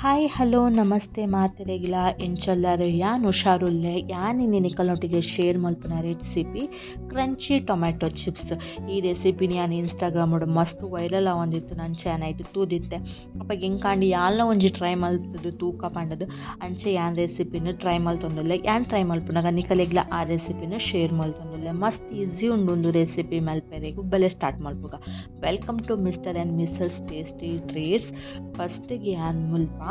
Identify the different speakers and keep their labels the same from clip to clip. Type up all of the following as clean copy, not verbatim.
Speaker 1: Hi hello ನಮಸ್ತೆ ಮಾತೆರೆಗಿಲ ಎಂಚಲ್ಲರು ಯಾನ್ ಹುಷಾರುಲ್ಲೆ ಯಾನ್ ನಿಕಲ್ನೊಟ್ಟಿಗೆ ಶೇರ್ ಮಲ್ಪುನ ರೆಸಿಪಿ ಕ್ರಂಚಿ ಟೊಮ್ಯಾಟೊ ಚಿಪ್ಸ್. ಈ ರೆಸಿಪಿನಿ ಯಾನ್ ಇನ್ಸ್ಟಾಗ್ರಾಮಡ್ ಮಸ್ತ್ ವೈರಲ್ ಆವೊಂದಿತ್ತು ನಂಚೆ ಆಯ್ತು ತೂದಿತ್ತೆ ಅಪ್ಪ ಎಂಕಾಂಡಿ ಯಾನ್ಲ ಒಂಜಿ ಟ್ರೈ ಮಲ್ತದು ತೂಕ ಪಂಡದು ಅಂಚೆ ಯಾನ್ ರೆಸಿಪಿನ ಟ್ರೈ ಮಲ್ತೊಂದುಲ್ಲೆ. ಯಾನ್ ಟ್ರೈ ಮಲ್ಪುನಾಗ ನಿಕಲೆಗ್ಲ ಆ ರೆಸಿಪಿನ ಶೇರ್ ಮಲ್ತೊಂದುಲ್ಲೆ. ಮಸ್ತ್ ಈಸಿ ಉಂಡು ರೆಸಿಪಿ ಮಲ್ಪೆರೆಗು ಬೆಲೆ ಸ್ಟಾರ್ಟ್ ಮಲ್ಪುಗ. Welcome to Mr and Mrs Tasty Treats. ಫಸ್ಟಿಗೆ ಯಾನ್ ಮುಲ್ಪ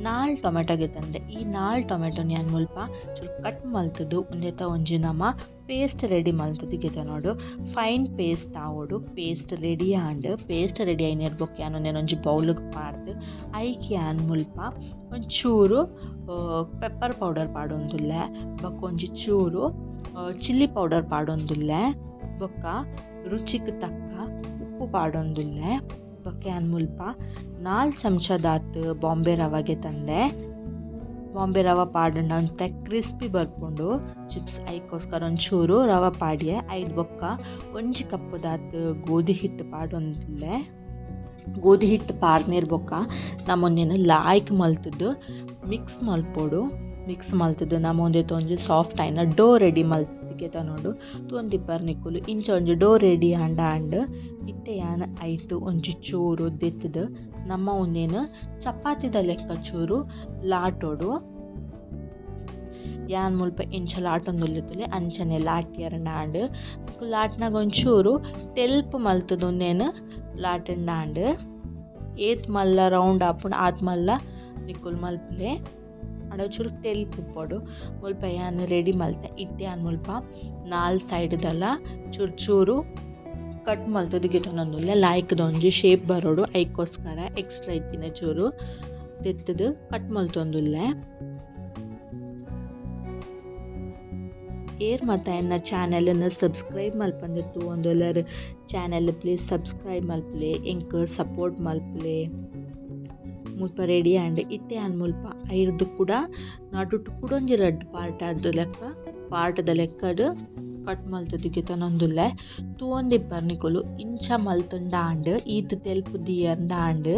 Speaker 1: 4 ಟೊಮೆಟೊಗೆ ತಂದೆ. ಈ 4 ಟೊಮೆಟೊನ ಯಾನ್ ಮುಲ್ಪ ಚೂರು ಕಟ್ ಮಲ್ತದು ಉಂದೆತ ಒಂಜಿ ನಮ ಪೇಸ್ಟ್ ರೆಡಿ ಮಲ್ತದು ಗೆತ ನೋಡು. ಫೈನ್ ಪೇಸ್ಟ್ ಆವೋಡು paste ready and paste ready ಆಯ್ನ ಬೊಕ್ಕ ಯಾನು ಒಂಜಿ ಬೌಲ್ಗೆ ಪಾಡ್ದು ಐಕಿ ಯಾನ್ ಮುಲ್ಪ ಒಂಚೂರು ಪೆಪ್ಪರ್ ಪೌಡರ್ ಪಾಡೊಂದುಲ್ಲೆ, ಬೊಕ್ಕ ಒಂಜಿ ಚೂರು ಚಿಲ್ಲಿ ಪೌಡರ್ ಪಾಡೊಂದುಲ್ಲೆ, ಬೊಕ್ಕ ರುಚಿಗೆ ತಕ್ಕ ಉಪ್ಪು ಪಾಡೊಂದುಲ್ಲೆ, ಬೊಕ್ಕ ಯಾನ್ ಮುಲ್ಪ 4 ಚಮಚದಾತ್ ಬಾಂಬೆ ರವೆಗೆ ತಂದೆ. ಬಾಂಬೆ ರವೆ ಪಾಡಂಡ ಅಂತ ಕ್ರಿಸ್ಪಿ ಬರ್ಕೊಂಡು ಚಿಪ್ಸ್ ಐಕೋಸ್ಕರ ಒಂಚೂರು ರವೆ ಪಾಡ್ಯೆ ಐದು ಬೊಕ್ಕ ಒಂಜಿ ಕಪ್ಪುದಾತ್ ಗೋಧಿ ಹಿಟ್ಟು ಪಾಡೊಂದಿಲ್ಲೆ. ಗೋಧಿ ಹಿಟ್ಟು ಪಾರ್ನೇರ್ ಬೊಕ್ಕ ನಮ್ಮೊಂದೇನು ಲಾಯ್ಕ್ ಮಲ್ತದ್ದು ಮಿಕ್ಸ್ ಮಲ್ಪೋಡು. ಮಿಕ್ಸ್ ಮಲ್ತದ್ದು ನಮ್ಮ ಒಂದೇತ ಒಂಜಿ ಸಾಫ್ಟ್ ಆಯ್ನ ಡೋ ರೆಡಿ ಮಲ್ತಿಗೆತ ನೋಡು. ತೊಂದಿಪ್ಪರ್ ನಿಕ್ಕುಲು ಇಂಚ ಒಂಜಿ ಡೋ ರೆಡಿ ಆಂಡ ಇತ್ತೆ ಯಾನ್ ಐಟು ಒಂಜಿ ಚೂರು ದೆತ್ತದು ನಮ್ಮ ಒಂದೇನು ಚಪಾತಿದ ಲೆಕ್ಕ ಚೂರು ಲಾಟೋಡು. ಯಾನ್ ಮುಲ್ಪ ಇಂಚ ಲಾಟೊಂದುಲ್ಲೆತ್ತುಲೆ ಅಂಚನೆ ಲಾಟ್ಯರ್ನಾಂಡ್ ಲಾಟ್ನಾಗ ಒಂಚೂರು ಟೆಲ್ಪ್ ಮಲ್ತದು ಒಂದೇನು ಲಾಟಂಡಾಂಡ್ ಏತ್ ಮಲ್ಲ ರೌಂಡ್ ಆಪುಂಡು ಆತ್ ಮಲ್ಲ ನಿಕ್ಕುಲು ಮಲ್ಪಲೆ ಅಂಡ ಚೂರು ತೆಲ್ಪ್ ಉಪ್ಪೋಡು ಮುಲ್ಪ ಯಾನ್ ರೆಡಿ ಮಲ್ತೆ. ಇತ್ತೆ ಯಾನ್ ಮುಲ್ಪ 4 ಸೈಡ್ದಲ್ಲ ಚೂರು ಚೂರು ಕಟ್ ಮಲ್ತದು ಗಿಟೊಂದುಲ್ಲೆ ಲಾಯ್ಕದ ಒಂಜಿ ಶೇಪ್ ಬರೋಡು ಐಕೋಸ್ಕರ ಎಕ್ಸ್ಟ್ರಾ ಇತ್ತಿನ ಚೂರು ತೆತ್ತದು ಕಟ್ ಮಲ್ತೊಂದುಲ್ಲೆ. ಏರ್ ಮತ್ತು ಎನ್ನ ಚಾನೆಲನ್ನು ಸಬ್ಸ್ಕ್ರೈಬ್ ಮಲ್ಪಂದಿತ್ತು ಒಂದೊಲ್ಲರು ಚಾನೆಲ್ ಪ್ಲೀಸ್ ಸಬ್ಸ್ಕ್ರೈಬ್ ಮಲ್ಪಲೆ ಎಂಕ್ ಸಪೋರ್ಟ್ ಮಲ್ಪಲೆ ಮುಲ್ಪ ರೆಡಿ ಆ್ಯಂಡ್ ಇತ್ತೆ ಯಾನ್ ಮುಲ್ಪ ಐರ್ದು ಕೂಡ ನಾಟುಟ್ಟು ಕೂಡ ಒಂಜಿ ರೆಡ್ ಪಾರ್ಟದ ಲೆಕ್ಕಡು ಕಟ್ ಮಲ್ತದು ಗಿತನೊಂದುಲ್ಲೆ. ತೂವೊಂದಿಪ್ಪರ್ ನಿಕುಲು ಇಂಚ ಮಲ್ತುಂಡಾಂಡ್ ಈತ್ ತೆಲ್ಪು ದಿಯರ್ಂಡಾಂಡ್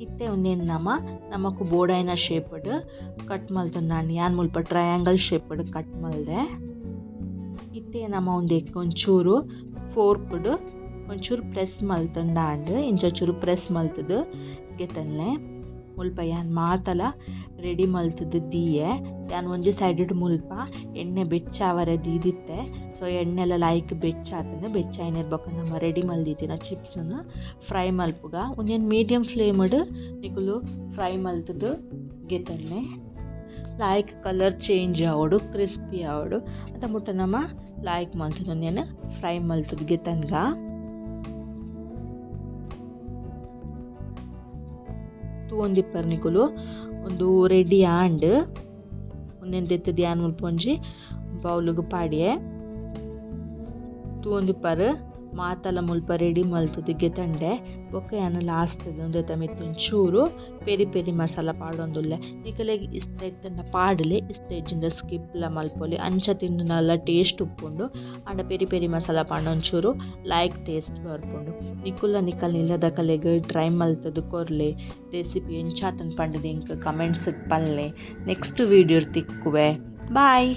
Speaker 1: ಇತ್ತೆ ಒಂದೇನು ನಮಕ್ ಬೋಡಾಯ್ನ ಶೇಪ್ಡ್ ಕಟ್ ಮಲ್ತುಂಡಾಂಡ್ ಯಾನ್ ಮುಲ್ಪ ಟ್ರಯಾಂಗಲ್ ಶೇಪ್ಡ್ ಕಟ್ ಮಲ್ದೆ. ಇತ್ತೆ ನಮ ಒಂಚೂರು ಫೋರ್ಕ್ಡ್ ಒಂಚೂರು ಪ್ರೆಸ್ ಮಲ್ತುಂಡಾಂಡ್ ಇಂಚ ಚೂರು ಪ್ರೆಸ್ ಮಲ್ತದು ಗೆತನ್ಲೆ ಮುಲ್ಪ ಯಾನ್ ಮಾತಲ ರೆಡಿ ಮಲ್ತದು ದೀಯೆ. ಯಾನ್ ಒಂಜಿ ಸೈಡ್ ಮುಲ್ಪ ಎಣ್ಣೆ ಬೆಚ್ಚಾವರೆ ದೀದಿತ್ತೆ. ಸೊ ಎಣ್ಣೆಲ್ಲ ಲಾಯ್ಕ್ ಬೆಚ್ಚಾತಂದೆ ಬೆಚ್ಚಾಯ್ನೇರ್ ಬೊಕ್ಕ ನಮ್ಮ ರೆಡಿ ಮಲ್ದಿತ್ತಿನ ಚಿಪ್ಸನ್ನು ಫ್ರೈ ಮಲ್ಪುಗ ಒಂದೇನು ಮೀಡಿಯಂ ಫ್ಲೇಮ್ಡ್ ನಿಕುಲು ಫ್ರೈ ಮಲ್ತದು ಗೆತನ್ನೆ ಲಾಯ್ಕ್ ಕಲರ್ ಚೇಂಜ್ ಆವೋಡು ಕ್ರಿಸ್ಪಿ ಆವೋಡು ಅಂತ ಮುಟ್ಟ ನಮ್ಮ ಲಾಯ್ಕ್ ಮಲ್ತದು ಒಂದೇನು ಫ್ರೈ ಮಲ್ತದು ಗೆತನ್ಗ. ತೂವೊಂದಿಪ್ಪರ್ ನಿಕುಲು ಒಂದು ರೆಡಿ ಆಂಡ್ ಒಂದೇನು ತೆತ್ತದು ಯಾನ್ ಮುಲ್ಪ ಒಂಜಿ ಬೌಲ್ಗೆ ಪಾಡ್ಯೆ. ತೂವೊಂದಿಪ್ಪರ್ ಮಾತಲ ಮುಲ್ಪ ರೆಡಿ ಮಲ್ತದು ಗೆತಂಡೆ ಬೊಕ್ಕ ಯಾನ್ ಲಾಸ್ಟ್ ಒಂದೆತ ಮಿತ್ತೊಂಚೂರು ಪೆರಿ ಪೆರಿ ಮಸಾಲ ಪಾಡೊಂದುಲ್ಲೆ. ನಿಕಲೆಗ್ ಇಷ್ಟ ಇತ್ತಂಡ ಪಾಡಲೆ ಇಷ್ಟ ಇಜ್ಜಿಂದ ಸ್ಕಿಪ್ಲ ಮಲ್ಪೊಲಿ ಅಂಚ ತಿಂದು ನಲ್ಲ ಟೇಸ್ಟ್ ಉಪ್ಪುಂಡು ಅಂಡ ಪೆರಿ ಪೆರಿ ಮಸಾಲ ಪಾಂಡೊಂಚೂರು ಲೈಕ್ ಟೇಸ್ಟ್ ಬರ್ಪುಂಡು. ನಿಕಲ್ ನಿಲ್ಲದ ಕಲೆಗ್ ಟ್ರೈ ಮಲ್ತದು ಕೊರ್ಲೆ ರೆಸಿಪಿ ಎಂಚಾತನ್ ಪಂಡದು ಇಂಕ್ ಕಮೆಂಟ್ಸ್ ಪಲ್ಲೆ. ನೆಕ್ಸ್ಟ್ ವೀಡಿಯೋ ತಿಕ್ಕುವೆ. ಬಾಯ್.